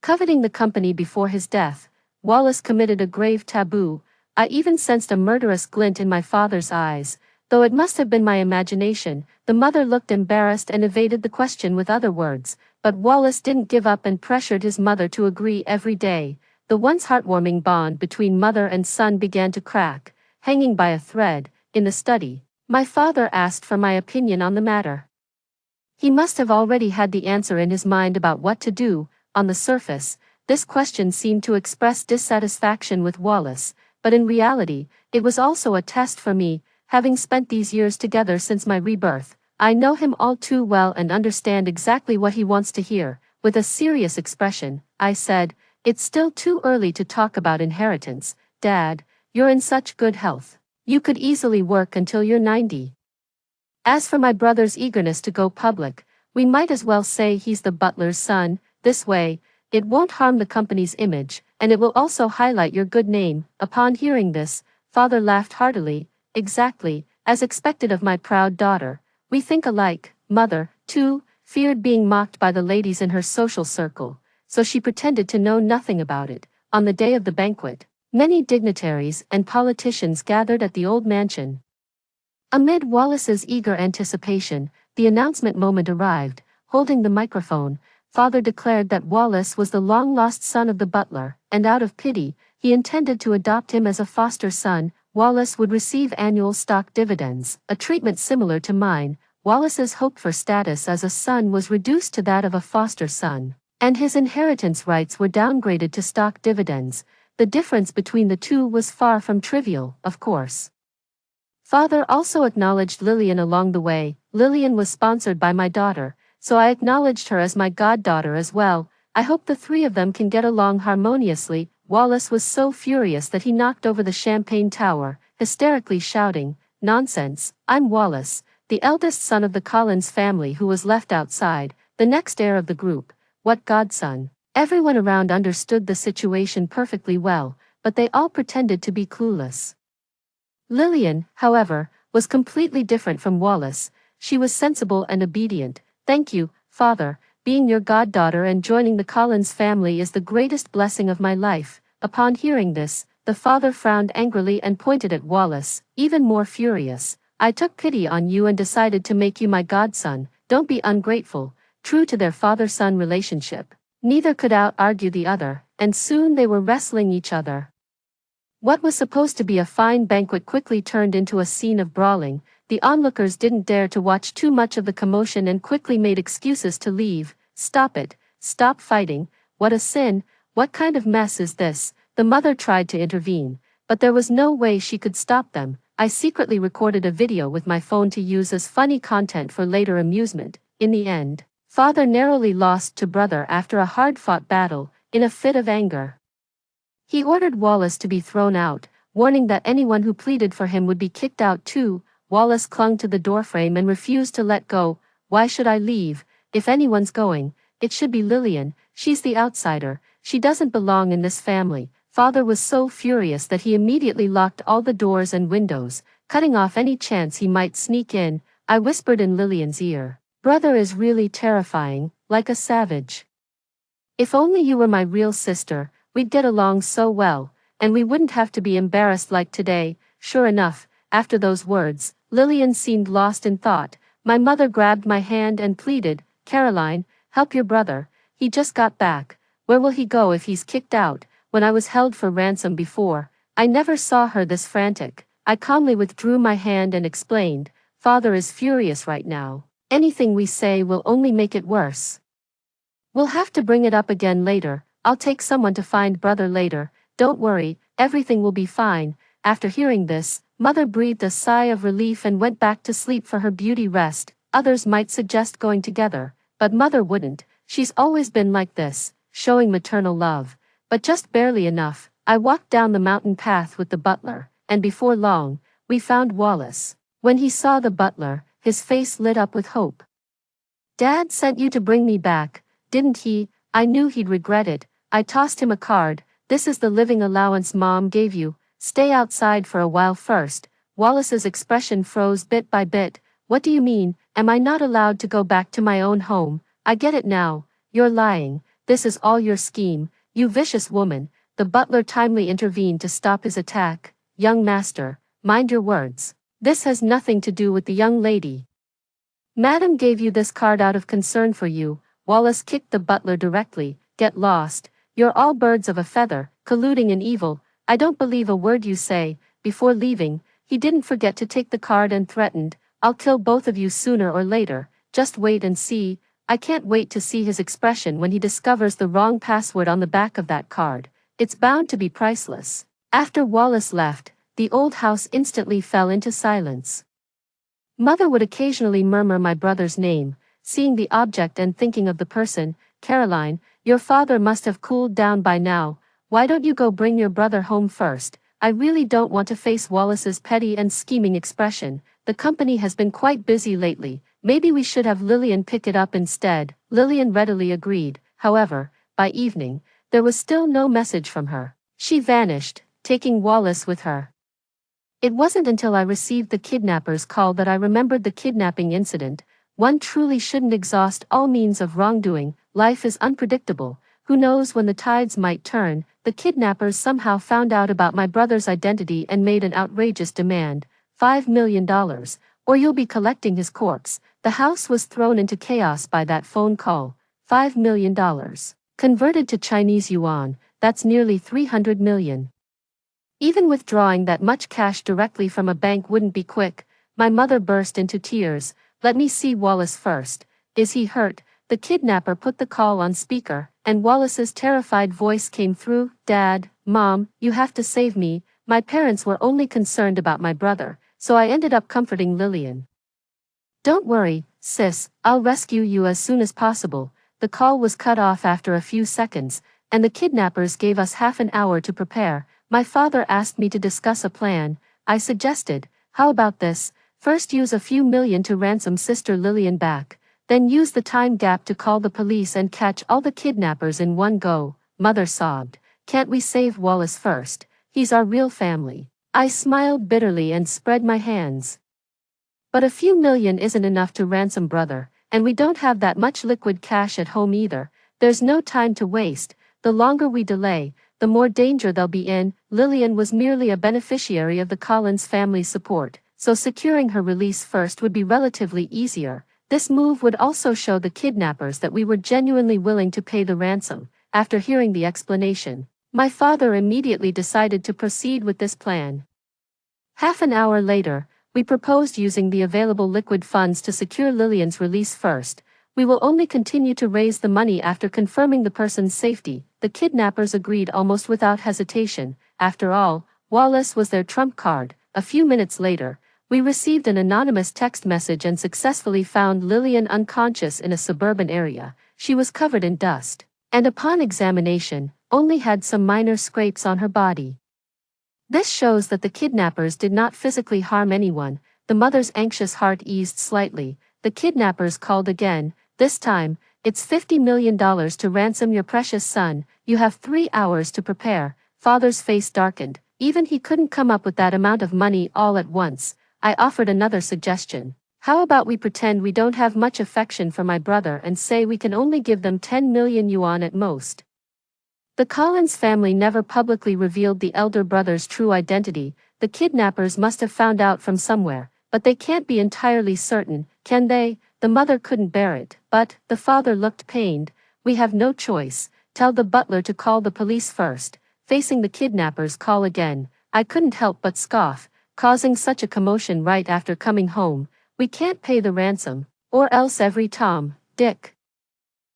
Coveting the company before his death, Wallace committed a grave taboo. I even sensed a murderous glint in my father's eyes. Though it must have been my imagination, the mother looked embarrassed and evaded the question with other words, but Wallace didn't give up and pressured his mother to agree every day. The once heartwarming bond between mother and son began to crack, hanging by a thread. In the study, my father asked for my opinion on the matter. He must have already had the answer in his mind about what to do. On the surface, this question seemed to express dissatisfaction with Wallace, but in reality, it was also a test for me. Having spent these years together since my rebirth, I know him all too well and understand exactly what he wants to hear. With a serious expression, I said, "It's still too early to talk about inheritance, Dad. You're in such good health. You could easily work until you're 90. As for my brother's eagerness to go public, we might as well say he's the butler's son. This way, it won't harm the company's image, and it will also highlight your good name." Upon hearing this, Father laughed heartily. "Exactly, as expected of my proud daughter. We think alike." Mother, too, feared being mocked by the ladies in her social circle, so she pretended to know nothing about it. On the day of the banquet, many dignitaries and politicians gathered at the old mansion. Amid Wallace's eager anticipation, the announcement moment arrived. Holding the microphone, Father declared that Wallace was the long-lost son of the butler, and out of pity, he intended to adopt him as a foster son. Wallace would receive annual stock dividends, a treatment similar to mine. Wallace's hope for status as a son was reduced to that of a foster son, and his inheritance rights were downgraded to stock dividends. The difference between the two was far from trivial, of course. Father also acknowledged Lillian along the way. Lillian was sponsored by my daughter, so I acknowledged her as my goddaughter as well. I hope the three of them can get along harmoniously. Wallace was so furious that he knocked over the champagne tower, hysterically shouting, "Nonsense, I'm Wallace, the eldest son of the Collins family who was left outside, the next heir of the group. What godson?" Everyone around understood the situation perfectly well, but they all pretended to be clueless. Lillian, however, was completely different from Wallace. She was sensible and obedient. "Thank you, Father. Being your goddaughter and joining the Collins family is the greatest blessing of my life." Upon hearing this, the father frowned angrily and pointed at Wallace, even more furious. "I took pity on you and decided to make you my godson. Don't be ungrateful." True to their father-son relationship, neither could out-argue the other, and soon they were wrestling each other. What was supposed to be a fine banquet quickly turned into a scene of brawling. The onlookers didn't dare to watch too much of the commotion and quickly made excuses to leave. "Stop it. Stop fighting. What a sin. What kind of mess is this?" The mother tried to intervene, but there was no way she could stop them. I secretly recorded a video with my phone to use as funny content for later amusement. In the end, Father narrowly lost to brother after a hard-fought battle. In a fit of anger, he ordered Wallace to be thrown out, warning that anyone who pleaded for him would be kicked out too. Wallace clung to the doorframe and refused to let go. "Why should I leave? If anyone's going, it should be Lillian. She's the outsider. She doesn't belong in this family." Father was so furious that he immediately locked all the doors and windows, cutting off any chance he might sneak in. I whispered in Lillian's ear, "Brother is really terrifying, like a savage. If only you were my real sister, we'd get along so well, and we wouldn't have to be embarrassed like today." Sure enough, after those words, Lillian seemed lost in thought. My mother grabbed my hand and pleaded, "Caroline, help your brother. He just got back. Where will he go if he's kicked out?" When I was held for ransom before, I never saw her this frantic. I calmly withdrew my hand and explained, "Father is furious right now. Anything we say will only make it worse. We'll have to bring it up again later. I'll take someone to find brother later. Don't worry, everything will be fine." After hearing this, Mother breathed a sigh of relief and went back to sleep for her beauty rest. Others might suggest going together, but Mother wouldn't. She's always been like this, showing maternal love, but just barely enough. I walked down the mountain path with the butler, and before long, we found Wallace. When he saw the butler, his face lit up with hope. "Dad sent you to bring me back, didn't he?" I knew he'd regret it. I tossed him a card. "This is the living allowance Mom gave you. Stay outside for a while first." Wallace's expression froze bit by bit. "What do you mean? Am I not allowed to go back to my own home?" "I get it now. You're lying. This is all your scheme, you vicious woman." The butler timely intervened to stop his attack. young master, mind your words. This has nothing to do with the young lady. Madam gave you this card out of concern for you. Wallace kicked the butler directly. Get lost. You're all birds of a feather, colluding in evil. I don't believe a word you say. Before leaving, he didn't forget to take the card and threatened, I'll kill both of you sooner or later. Just wait and see. I can't wait to see his expression when he discovers the wrong password on the back of that card. It's bound to be priceless. After Wallace left, the old house instantly fell into silence. Mother would occasionally murmur my brother's name, seeing the object and thinking of the person. Caroline, your father must have cooled down by now. Why don't you go bring your brother home first? I really don't want to face Wallace's petty and scheming expression. The company has been quite busy lately. Maybe we should have Lillian pick it up instead. Lillian readily agreed. However, by evening, there was still no message from her. She vanished, taking Wallace with her. It wasn't until I received the kidnapper's call that I remembered the kidnapping incident. One truly shouldn't exhaust all means of wrongdoing. Life is unpredictable. Who knows when the tides might turn? The kidnappers somehow found out about my brother's identity and made an outrageous demand. $5 million, or you'll be collecting his corpse. The house was thrown into chaos by that phone call. $5 million. Converted to Chinese yuan, that's nearly 300 million. Even withdrawing that much cash directly from a bank wouldn't be quick. My mother burst into tears. Let me see Wallace first. Is he hurt? The kidnapper put the call on speaker, and Wallace's terrified voice came through. Dad, Mom, you have to save me. My parents were only concerned about my brother, so I ended up comforting Lillian. Don't worry, sis, I'll rescue you as soon as possible. The call was cut off after a few seconds, and the kidnappers gave us half an hour to prepare. My father asked me to discuss a plan. I suggested, how about this? First use a few million to ransom Sister Lillian back, then use the time gap to call the police and catch all the kidnappers in one go. Mother sobbed. Can't we save Wallace first? He's our real family. I smiled bitterly and spread my hands. But a few million isn't enough to ransom brother, and we don't have that much liquid cash at home either. There's no time to waste. The longer we delay, the more danger they'll be in. Lillian was merely a beneficiary of the Collins family's support, so securing her release first would be relatively easier. This move would also show the kidnappers that we were genuinely willing to pay the ransom. After hearing the explanation, my father immediately decided to proceed with this plan. Half an hour later, we proposed using the available liquid funds to secure Lillian's release first. We will only continue to raise the money after confirming the person's safety. The kidnappers agreed almost without hesitation. After all, Wallace was their trump card. A few minutes later, we received an anonymous text message and successfully found Lillian unconscious in a suburban area. She was covered in dust, and upon examination, only had some minor scrapes on her body. This shows that the kidnappers did not physically harm anyone. The mother's anxious heart eased slightly. The kidnappers called again. This time, it's $50 million to ransom your precious son. You have 3 hours to prepare. Father's face darkened. Even he couldn't come up with that amount of money all at once. I offered another suggestion. How about we pretend we don't have much affection for my brother and say we can only give them 10 million yuan at most? The Collins family never publicly revealed the elder brother's true identity. The kidnappers must have found out from somewhere, but they can't be entirely certain, can they? The mother couldn't bear it, but the father looked pained. We have no choice. Tell the butler to call the police first. Facing the kidnappers' call again, I couldn't help but scoff, causing such a commotion right after coming home. We can't pay the ransom, or else every Tom, Dick,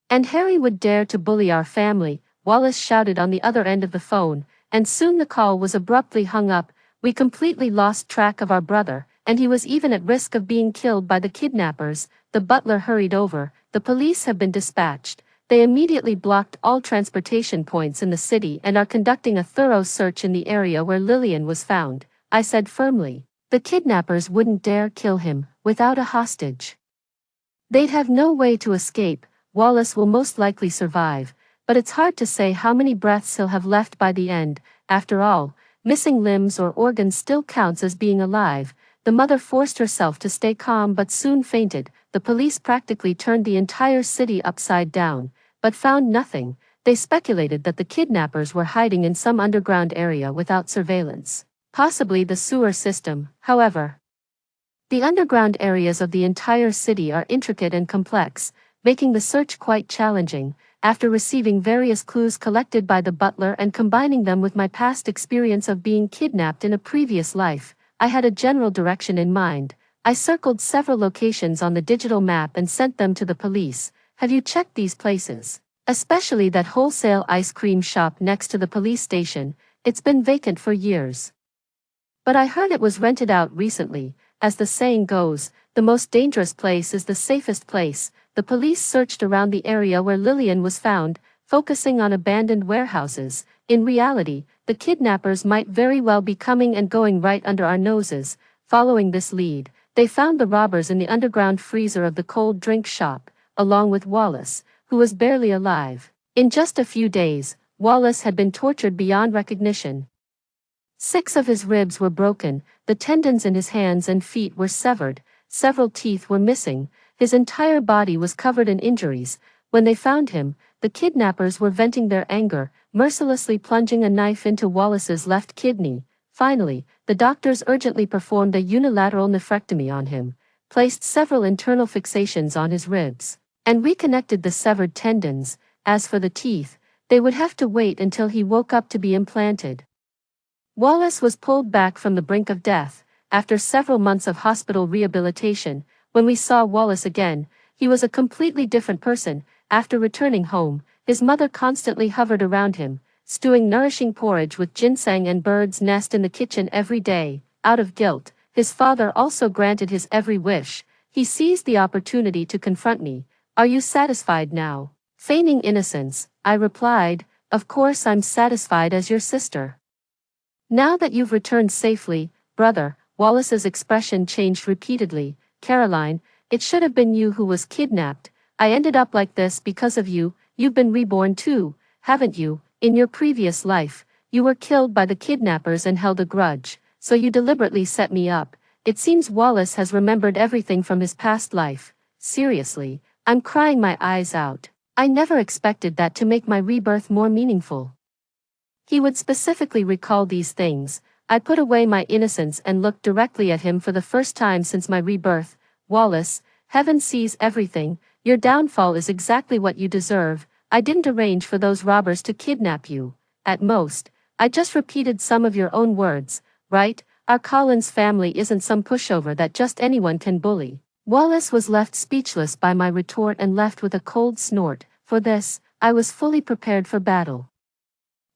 and Harry would dare to bully our family, Wallace shouted on the other end of the phone, and soon the call was abruptly hung up. We completely lost track of our brother, and he was even at risk of being killed by the kidnappers. The butler hurried over. The police have been dispatched. They immediately blocked all transportation points in the city and are conducting a thorough search in the area where Lillian was found, I said firmly. The kidnappers wouldn't dare kill him without a hostage. They'd have no way to escape. Wallace will most likely survive, but it's hard to say how many breaths he'll have left by the end. After all, missing limbs or organs still counts as being alive. The mother forced herself to stay calm but soon fainted. The police practically turned the entire city upside down, but found nothing. They speculated that the kidnappers were hiding in some underground area without surveillance. Possibly the sewer system, however. The underground areas of the entire city are intricate and complex, making the search quite challenging. After receiving various clues collected by the butler and combining them with my past experience of being kidnapped in a previous life, I had a general direction in mind. I circled several locations on the digital map and sent them to the police. Have you checked these places? Especially that wholesale ice cream shop next to the police station. It's been vacant for years. But I heard it was rented out recently. As the saying goes, the most dangerous place is the safest place. The police searched around the area where Lillian was found, focusing on abandoned warehouses. In reality, the kidnappers might very well be coming and going right under our noses. Following this lead, they found the robbers in the underground freezer of the cold drink shop, along with Wallace, who was barely alive. In just a few days, Wallace had been tortured beyond recognition. 6 of his ribs were broken, the tendons in his hands and feet were severed, several teeth were missing, his entire body was covered in injuries. When they found him, the kidnappers were venting their anger, mercilessly plunging a knife into Wallace's left kidney. Finally, the doctors urgently performed a unilateral nephrectomy on him, placed several internal fixations on his ribs, and reconnected the severed tendons. As for the teeth, they would have to wait until he woke up to be implanted. Wallace was pulled back from the brink of death. After several months of hospital rehabilitation, when we saw Wallace again, he was a completely different person. After returning home, his mother constantly hovered around him, stewing nourishing porridge with ginseng and bird's nest in the kitchen every day. Out of guilt, his father also granted his every wish. He seized the opportunity to confront me. "Are you satisfied now?" Feigning innocence, I replied, "Of course I'm satisfied as your sister." "Now that you've returned safely, brother," Wallace's expression changed repeatedly. "Caroline, it should have been you who was kidnapped. I ended up like this because of you. You've been reborn too, haven't you? In your previous life, you were killed by the kidnappers and held a grudge, so you deliberately set me up." It seems Wallace has remembered everything from his past life. Seriously, I'm crying my eyes out. I never expected that to make my rebirth more meaningful. He would specifically recall these things. I put away my innocence and looked directly at him for the first time since my rebirth. "Wallace, heaven sees everything. Your downfall is exactly what you deserve. I didn't arrange for those robbers to kidnap you. At most, I just repeated some of your own words, right? Our Collins family isn't some pushover that just anyone can bully." Wallace was left speechless by my retort and left with a cold snort. For this, I was fully prepared for battle.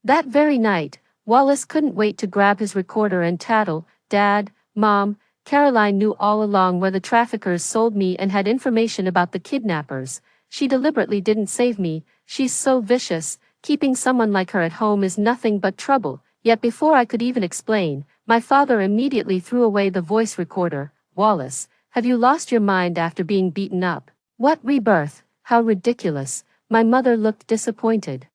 That very night, Wallace couldn't wait to grab his recorder and tattle. "Dad, Mom, Caroline knew all along where the traffickers sold me and had information about the kidnappers. She deliberately didn't save me. She's so vicious. Keeping someone like her at home is nothing but trouble." Yet before I could even explain, my father immediately threw away the voice recorder. "Wallace, have you lost your mind after being beaten up? What rebirth? How ridiculous." My mother looked disappointed.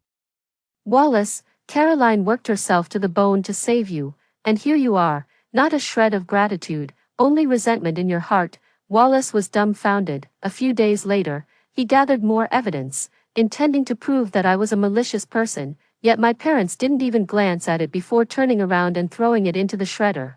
"Wallace, Caroline worked herself to the bone to save you, and here you are, not a shred of gratitude, only resentment in your heart." Wallace was dumbfounded. A few days later, he gathered more evidence, intending to prove that I was a malicious person, yet my parents didn't even glance at it before turning around and throwing it into the shredder.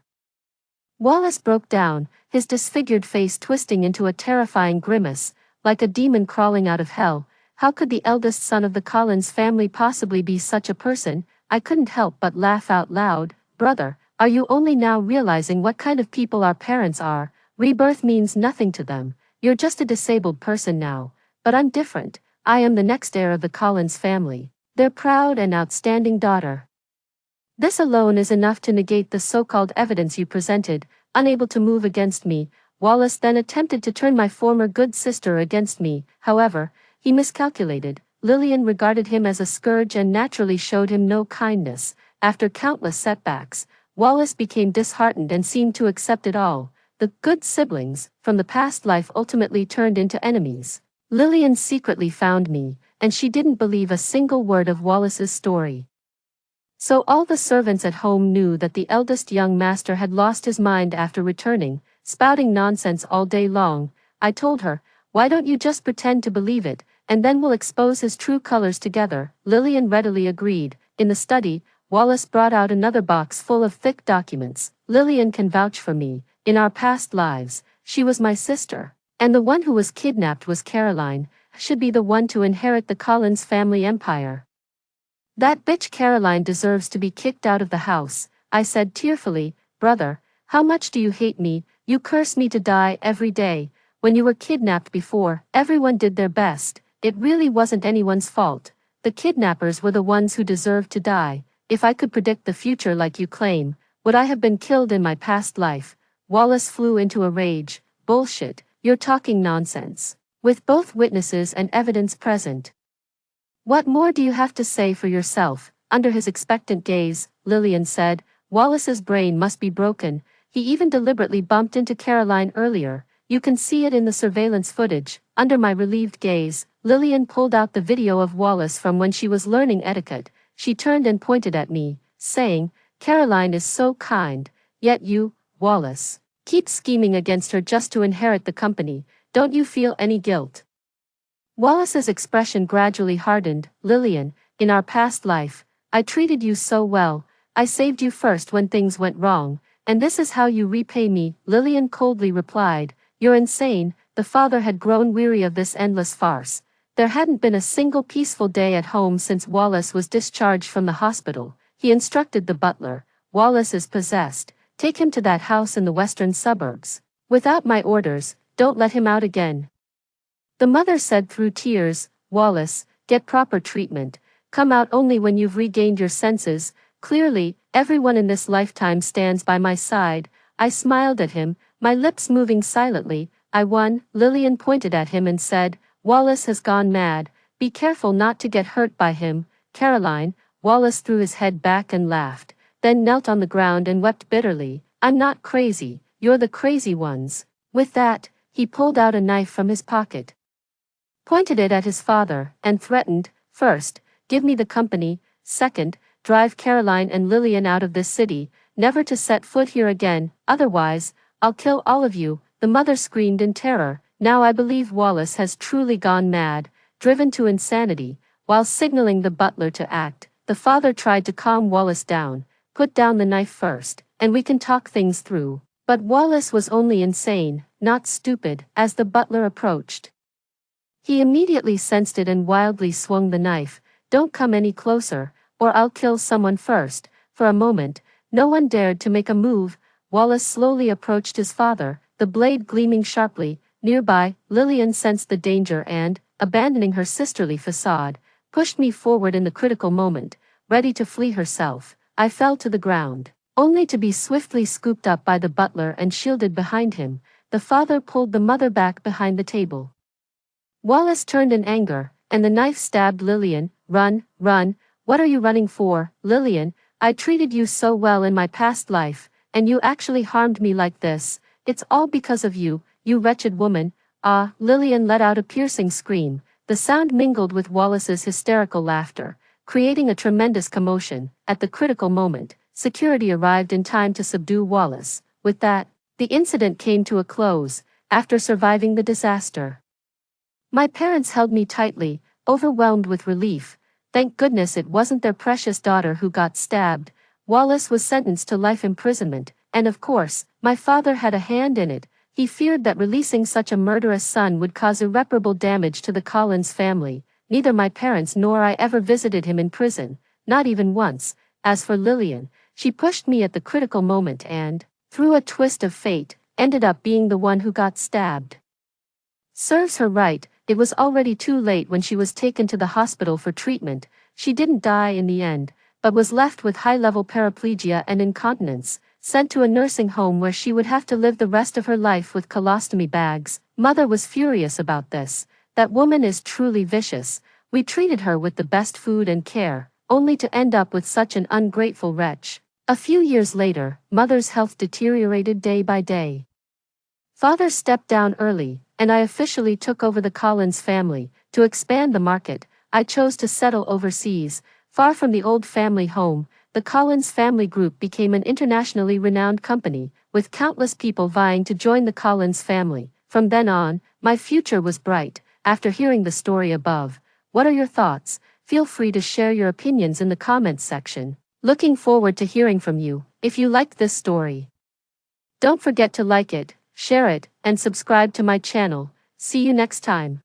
Wallace broke down, his disfigured face twisting into a terrifying grimace, like a demon crawling out of hell. How could the eldest son of the Collins family possibly be such a person? I couldn't help but laugh out loud. "Brother, are you only now realizing what kind of people our parents are? Rebirth means nothing to them. You're just a disabled person now. But I'm different. I am the next heir of the Collins family, their proud and outstanding daughter. This alone is enough to negate the so-called evidence you presented." Unable to move against me, Wallace then attempted to turn my former good sister against me. However, he miscalculated. Lillian regarded him as a scourge and naturally showed him no kindness. After countless setbacks, Wallace became disheartened and seemed to accept it all. The good siblings from the past life ultimately turned into enemies. Lillian secretly found me, and she didn't believe a single word of Wallace's story. So all the servants at home knew that the eldest young master had lost his mind after returning, spouting nonsense all day long. I told her, "Why don't you just pretend to believe it, and then we'll expose his true colors together." Lillian readily agreed. In the study, Wallace brought out another box full of thick documents. Lillian can vouch for me. In our past lives, she was my sister. And the one who was kidnapped was Caroline, should be the one to inherit the Collins family empire. That bitch Caroline deserves to be kicked out of the house, I said tearfully. Brother, how much do you hate me? You curse me to die every day. When you were kidnapped before, everyone did their best. It really wasn't anyone's fault. The kidnappers were the ones who deserved to die. If I could predict the future like you claim, would I have been killed in my past life? Wallace flew into a rage. Bullshit, you're talking nonsense. With both witnesses and evidence present. What more do you have to say for yourself? Under his expectant gaze, Lillian said, Wallace's brain must be broken. He even deliberately bumped into Caroline earlier. You can see it in the surveillance footage. Under my relieved gaze, Lillian pulled out the video of Wallace from when she was learning etiquette. She turned and pointed at me, saying, Caroline is so kind, yet you, Wallace, keep scheming against her just to inherit the company. Don't you feel any guilt? Wallace's expression gradually hardened. Lillian, in our past life, I treated you so well. I saved you first when things went wrong, and this is how you repay me. Lillian coldly replied, You're insane. The father had grown weary of this endless farce. There hadn't been a single peaceful day at home since Wallace was discharged from the hospital. He instructed the butler, Wallace is possessed. Take him to that house in the western suburbs. Without my orders, don't let him out again. The mother said through tears, Wallace, get proper treatment. Come out only when you've regained your senses. Clearly, everyone in this lifetime stands by my side. I smiled at him, my lips moving silently. I won. Lillian pointed at him and said, Wallace has gone mad. Be careful not to get hurt by him. Caroline, Wallace threw his head back and laughed, then knelt on the ground and wept bitterly. I'm not crazy, you're the crazy ones. With that, he pulled out a knife from his pocket, pointed it at his father, and threatened, first, give me the company, second, drive Caroline and Lillian out of this city, never to set foot here again, otherwise, I'll kill all of you. The mother screamed in terror. Now I believe Wallace has truly gone mad, driven to insanity. While signaling the butler to act, the father tried to calm Wallace down. Put down the knife first, and we can talk things through. But Wallace was only insane, not stupid. As the butler approached, he immediately sensed it and wildly swung the knife. Don't come any closer, or I'll kill someone first. For a moment, no one dared to make a move. Wallace slowly approached his father, the blade gleaming sharply. Nearby, Lillian sensed the danger and, abandoning her sisterly facade, pushed me forward in the critical moment. Ready to flee herself, I fell to the ground, only to be swiftly scooped up by the butler and shielded behind him. The father pulled the mother back behind the table. Wallace turned in anger, and the knife stabbed Lillian. Run, run, what are you running for? Lillian, I treated you so well in my past life, and you actually harmed me like this. It's all because of you, you wretched woman. Ah, Lillian let out a piercing scream. The sound mingled with Wallace's hysterical laughter, creating a tremendous commotion. At the critical moment, security arrived in time to subdue Wallace. With that, the incident came to a close. After surviving the disaster, my parents held me tightly, overwhelmed with relief. Thank goodness it wasn't their precious daughter who got stabbed. Wallace was sentenced to life imprisonment, and of course, my father had a hand in it. He feared that releasing such a murderous son would cause irreparable damage to the Collins family. Neither my parents nor I ever visited him in prison, not even once. As for Lillian, she pushed me at the critical moment and, through a twist of fate, ended up being the one who got stabbed. Serves her right. It was already too late when she was taken to the hospital for treatment. She didn't die in the end, but was left with high-level paraplegia and incontinence, sent to a nursing home where she would have to live the rest of her life with colostomy bags. Mother was furious about this. That woman is truly vicious. We treated her with the best food and care, only to end up with such an ungrateful wretch. A few years later, Mother's health deteriorated day by day. Father stepped down early, and I officially took over the Collins family. To expand the market, I chose to settle overseas, far from the old family home. The Collins family group became an internationally renowned company, with countless people vying to join the Collins family. From then on, my future was bright. After hearing the story above, what are your thoughts? Feel free to share your opinions in the comments section. Looking forward to hearing from you. If you liked this story, don't forget to like it, share it, and subscribe to my channel. See you next time.